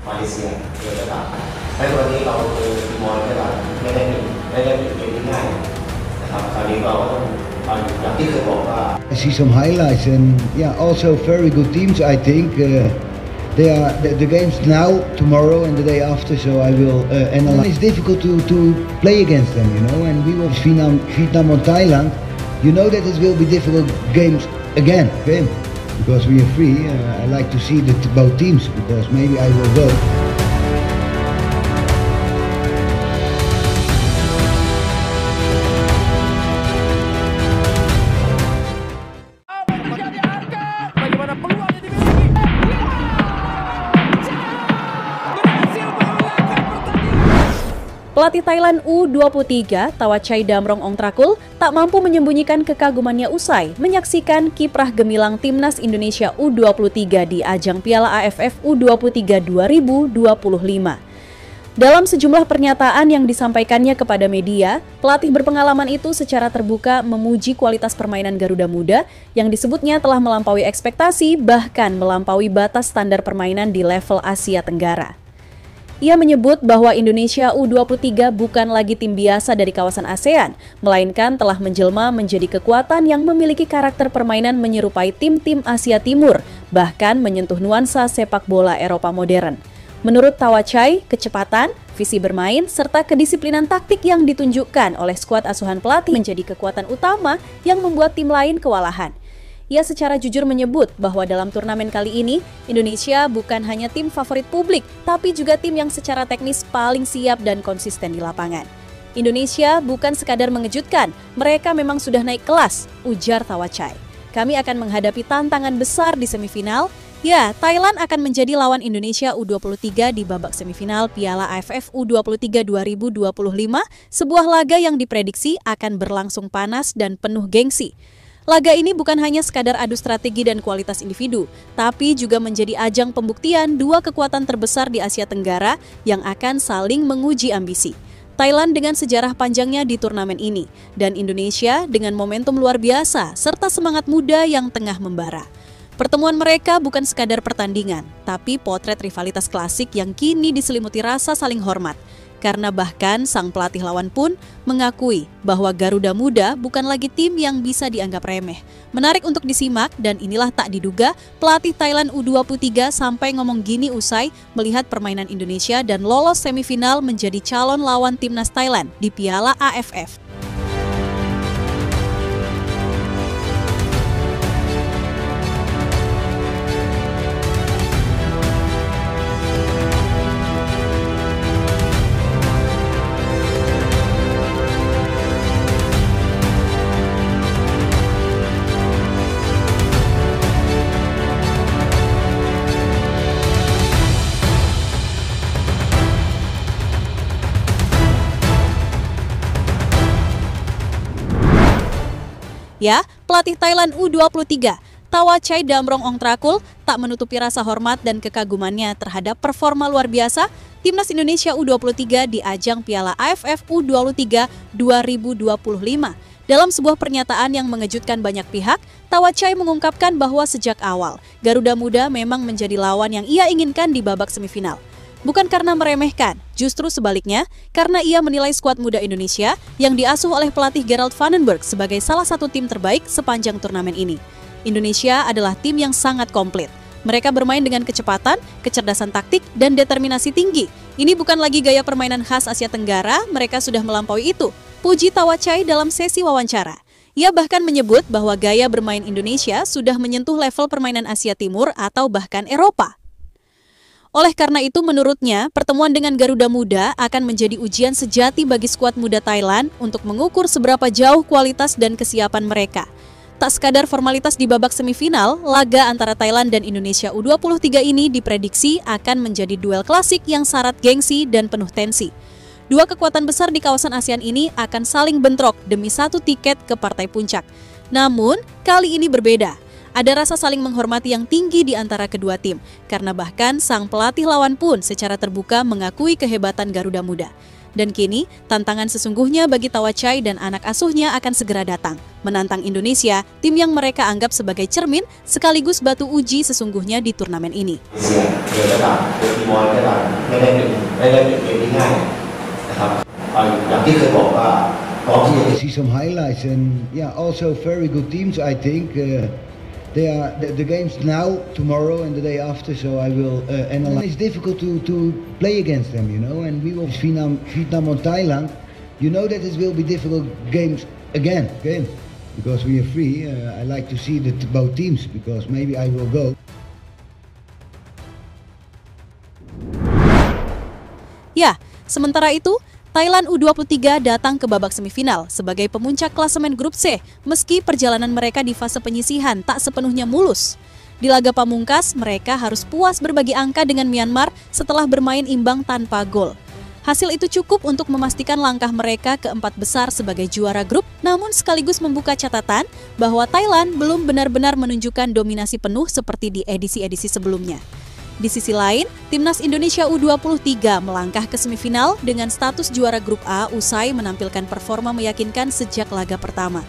มาเลเซียเจอกับและตัวนี้เราคือมองได้ว่าไม่ได้เป็นเกมที่ง่ายนะครับคราวนี้เราก็ต้องอย่างที่เคยบอกว่า I see some highlights and yeah, also very good teams. I think they are the games now, tomorrow, and the day after. So I will analyze. It's difficult to play against them, you know. And we will Vietnam or Thailand. You know that it will be difficult games again, okay? Because we are free. I like to see both teams because maybe I will go. Pelatih Thailand U23, Thawachai Damrong Ongtrakul, tak mampu menyembunyikan kekagumannya usai menyaksikan kiprah gemilang Timnas Indonesia U23 di ajang Piala AFF U23 2025. Dalam sejumlah pernyataan yang disampaikannya kepada media, pelatih berpengalaman itu secara terbuka memuji kualitas permainan Garuda Muda yang disebutnya telah melampaui ekspektasi, bahkan melampaui batas standar permainan di level Asia Tenggara. Ia menyebut bahwa Indonesia U23 bukan lagi tim biasa dari kawasan ASEAN, melainkan telah menjelma menjadi kekuatan yang memiliki karakter permainan menyerupai tim-tim Asia Timur, bahkan menyentuh nuansa sepak bola Eropa modern. Menurut Thawachai, kecepatan, visi bermain, serta kedisiplinan taktik yang ditunjukkan oleh skuad asuhan pelatih menjadi kekuatan utama yang membuat tim lain kewalahan. Ia secara jujur menyebut bahwa dalam turnamen kali ini, Indonesia bukan hanya tim favorit publik, tapi juga tim yang secara teknis paling siap dan konsisten di lapangan. Indonesia bukan sekadar mengejutkan, mereka memang sudah naik kelas, ujar Thawachai. Kami akan menghadapi tantangan besar di semifinal. Ya, Thailand akan menjadi lawan Indonesia U23 di babak semifinal Piala AFF U23 2025, sebuah laga yang diprediksi akan berlangsung panas dan penuh gengsi. Laga ini bukan hanya sekadar adu strategi dan kualitas individu, tapi juga menjadi ajang pembuktian dua kekuatan terbesar di Asia Tenggara yang akan saling menguji ambisi. Thailand dengan sejarah panjangnya di turnamen ini, dan Indonesia dengan momentum luar biasa serta semangat muda yang tengah membara. Pertemuan mereka bukan sekadar pertandingan, tapi potret rivalitas klasik yang kini diselimuti rasa saling hormat. Karena bahkan sang pelatih lawan pun mengakui bahwa Garuda Muda bukan lagi tim yang bisa dianggap remeh. Menarik untuk disimak dan inilah tak diduga pelatih Thailand U23 sampai ngomong gini usai melihat permainan Indonesia dan lolos semifinal menjadi calon lawan Timnas Thailand di Piala AFF. Ya, pelatih Thailand U23, Thawachai Damrong Ongtrakul, tak menutupi rasa hormat dan kekagumannya terhadap performa luar biasa Timnas Indonesia U23 di ajang Piala AFF U23 2025. Dalam sebuah pernyataan yang mengejutkan banyak pihak, Thawachai mengungkapkan bahwa sejak awal, Garuda Muda memang menjadi lawan yang ia inginkan di babak semifinal. Bukan karena meremehkan, justru sebaliknya, karena ia menilai skuad muda Indonesia yang diasuh oleh pelatih Gerald Vandenberg sebagai salah satu tim terbaik sepanjang turnamen ini. Indonesia adalah tim yang sangat komplit. Mereka bermain dengan kecepatan, kecerdasan taktik, dan determinasi tinggi. Ini bukan lagi gaya permainan khas Asia Tenggara, mereka sudah melampaui itu, puji Thawachai dalam sesi wawancara. Ia bahkan menyebut bahwa gaya bermain Indonesia sudah menyentuh level permainan Asia Timur atau bahkan Eropa. Oleh karena itu, menurutnya, pertemuan dengan Garuda Muda akan menjadi ujian sejati bagi skuad muda Thailand untuk mengukur seberapa jauh kualitas dan kesiapan mereka. Tak sekadar formalitas di babak semifinal, laga antara Thailand dan Indonesia U23 ini diprediksi akan menjadi duel klasik yang syarat gengsi dan penuh tensi. Dua kekuatan besar di kawasan ASEAN ini akan saling bentrok demi satu tiket ke partai puncak. Namun, kali ini berbeda. Ada rasa saling menghormati yang tinggi di antara kedua tim, karena bahkan sang pelatih lawan pun secara terbuka mengakui kehebatan Garuda Muda. Dan kini, tantangan sesungguhnya bagi Tawachai dan anak asuhnya akan segera datang, menantang Indonesia, tim yang mereka anggap sebagai cermin sekaligus batu uji sesungguhnya di turnamen ini. อย่างที่เคยบอกว่าพร้อมที่จะ I see some highlights and yeah, also very good teams. I think they are the games now, tomorrow, and the day after. So I will analyze. It's difficult to play against them, you know. And we will Vietnam or Thailand. You know that it will be difficult games again, because we are free. I like to see both teams because maybe I will go. Ya, sementara itu, Thailand U23 datang ke babak semifinal sebagai pemuncak klasemen grup C, meski perjalanan mereka di fase penyisihan tak sepenuhnya mulus. Di laga pamungkas, mereka harus puas berbagi angka dengan Myanmar setelah bermain imbang tanpa gol. Hasil itu cukup untuk memastikan langkah mereka ke 4 besar sebagai juara grup, namun sekaligus membuka catatan bahwa Thailand belum benar-benar menunjukkan dominasi penuh seperti di edisi-edisi sebelumnya. Di sisi lain, Timnas Indonesia U23 melangkah ke semifinal dengan status juara grup A usai menampilkan performa meyakinkan sejak laga pertama.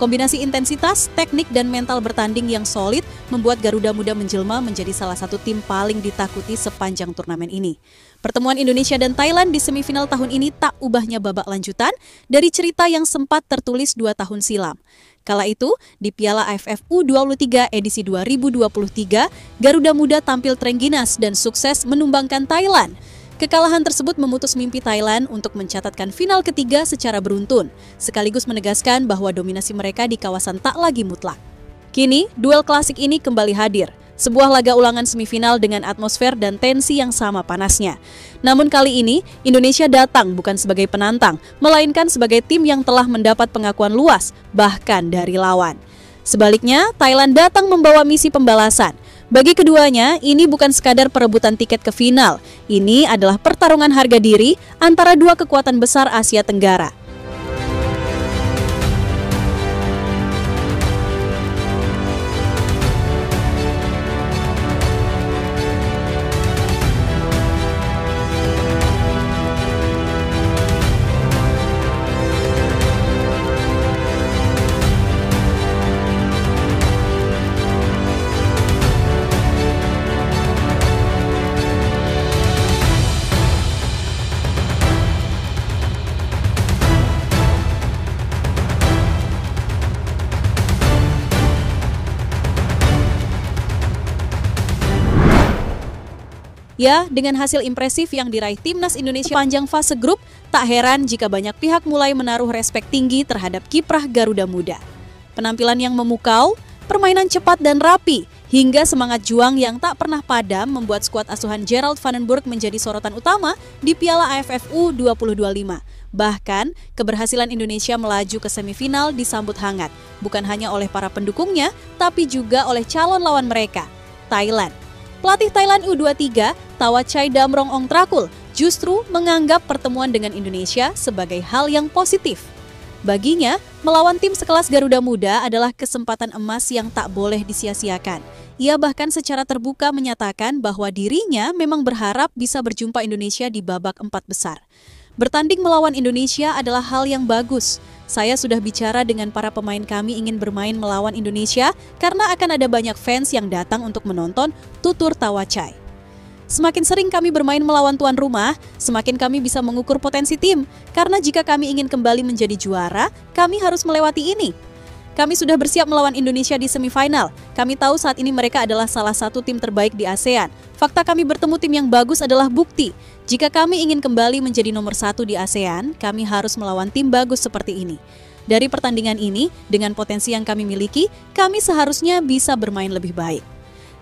Kombinasi intensitas, teknik, dan mental bertanding yang solid membuat Garuda Muda menjelma menjadi salah satu tim paling ditakuti sepanjang turnamen ini. Pertemuan Indonesia dan Thailand di semifinal tahun ini tak ubahnya babak lanjutan dari cerita yang sempat tertulis 2 tahun silam. Kala itu, di Piala AFF U23 edisi 2023, Garuda Muda tampil terengginas dan sukses menumbangkan Thailand. Kekalahan tersebut memutus mimpi Thailand untuk mencatatkan final ketiga secara beruntun, sekaligus menegaskan bahwa dominasi mereka di kawasan tak lagi mutlak. Kini, duel klasik ini kembali hadir. Sebuah laga ulangan semifinal dengan atmosfer dan tensi yang sama panasnya. Namun kali ini, Indonesia datang bukan sebagai penantang, melainkan sebagai tim yang telah mendapat pengakuan luas, bahkan dari lawan. Sebaliknya, Thailand datang membawa misi pembalasan. Bagi keduanya, ini bukan sekadar perebutan tiket ke final. Ini adalah pertarungan harga diri antara dua kekuatan besar Asia Tenggara. Ya, dengan hasil impresif yang diraih Timnas Indonesia panjang fase grup, tak heran jika banyak pihak mulai menaruh respek tinggi terhadap kiprah Garuda Muda. Penampilan yang memukau, permainan cepat dan rapi, hingga semangat juang yang tak pernah padam membuat skuad asuhan Gerald Vandenberg menjadi sorotan utama di Piala AFF U2025. Bahkan, keberhasilan Indonesia melaju ke semifinal disambut hangat, bukan hanya oleh para pendukungnya, tapi juga oleh calon lawan mereka, Thailand. Pelatih Thailand U23, Tawachai Damrong Ongtrakul, justru menganggap pertemuan dengan Indonesia sebagai hal yang positif. Baginya, melawan tim sekelas Garuda Muda adalah kesempatan emas yang tak boleh disia-siakan. Ia bahkan secara terbuka menyatakan bahwa dirinya memang berharap bisa berjumpa Indonesia di babak 4 besar. Bertanding melawan Indonesia adalah hal yang bagus. Saya sudah bicara dengan para pemain kami ingin bermain melawan Indonesia karena akan ada banyak fans yang datang untuk menonton, tutur Tawachai. Semakin sering kami bermain melawan tuan rumah, semakin kami bisa mengukur potensi tim. Karena jika kami ingin kembali menjadi juara, kami harus melewati ini. Kami sudah bersiap melawan Indonesia di semifinal. Kami tahu saat ini mereka adalah salah satu tim terbaik di ASEAN. Fakta kami bertemu tim yang bagus adalah bukti. Jika kami ingin kembali menjadi nomor 1 di ASEAN, kami harus melawan tim bagus seperti ini. Dari pertandingan ini, dengan potensi yang kami miliki, kami seharusnya bisa bermain lebih baik.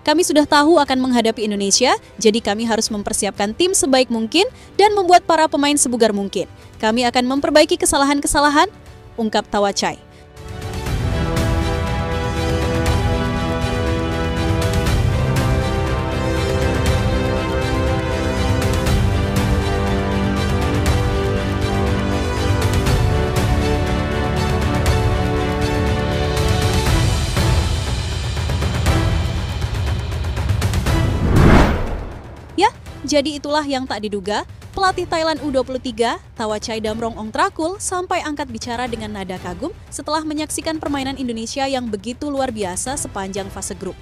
Kami sudah tahu akan menghadapi Indonesia, jadi kami harus mempersiapkan tim sebaik mungkin dan membuat para pemain sebugar mungkin. Kami akan memperbaiki kesalahan-kesalahan, ungkap Tawachai. Jadi itulah yang tak diduga, pelatih Thailand U23, Thawachai Damrong Ongtrakul sampai angkat bicara dengan nada kagum setelah menyaksikan permainan Indonesia yang begitu luar biasa sepanjang fase grup.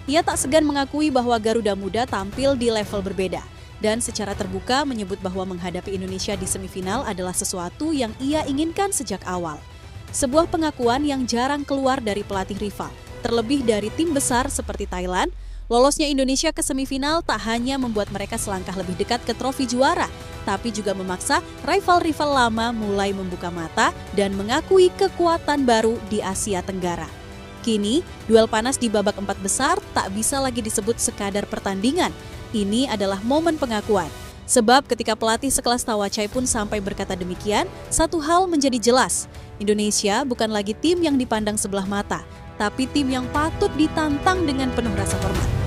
Ia tak segan mengakui bahwa Garuda Muda tampil di level berbeda dan secara terbuka menyebut bahwa menghadapi Indonesia di semifinal adalah sesuatu yang ia inginkan sejak awal. Sebuah pengakuan yang jarang keluar dari pelatih rival, terlebih dari tim besar seperti Thailand. Lolosnya Indonesia ke semifinal tak hanya membuat mereka selangkah lebih dekat ke trofi juara, tapi juga memaksa rival-rival lama mulai membuka mata dan mengakui kekuatan baru di Asia Tenggara. Kini, duel panas di babak 4 besar tak bisa lagi disebut sekadar pertandingan. Ini adalah momen pengakuan. Sebab ketika pelatih sekelas Thawachai pun sampai berkata demikian, satu hal menjadi jelas. Indonesia bukan lagi tim yang dipandang sebelah mata, tapi tim yang patut ditantang dengan penuh rasa hormat.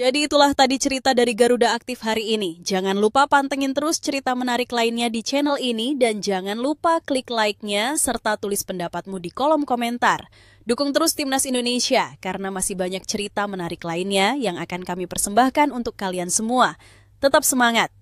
Jadi itulah tadi cerita dari Garuda Aktif hari ini. Jangan lupa pantengin terus cerita menarik lainnya di channel ini dan jangan lupa klik like-nya serta tulis pendapatmu di kolom komentar. Dukung terus Timnas Indonesia karena masih banyak cerita menarik lainnya yang akan kami persembahkan untuk kalian semua. Tetap semangat!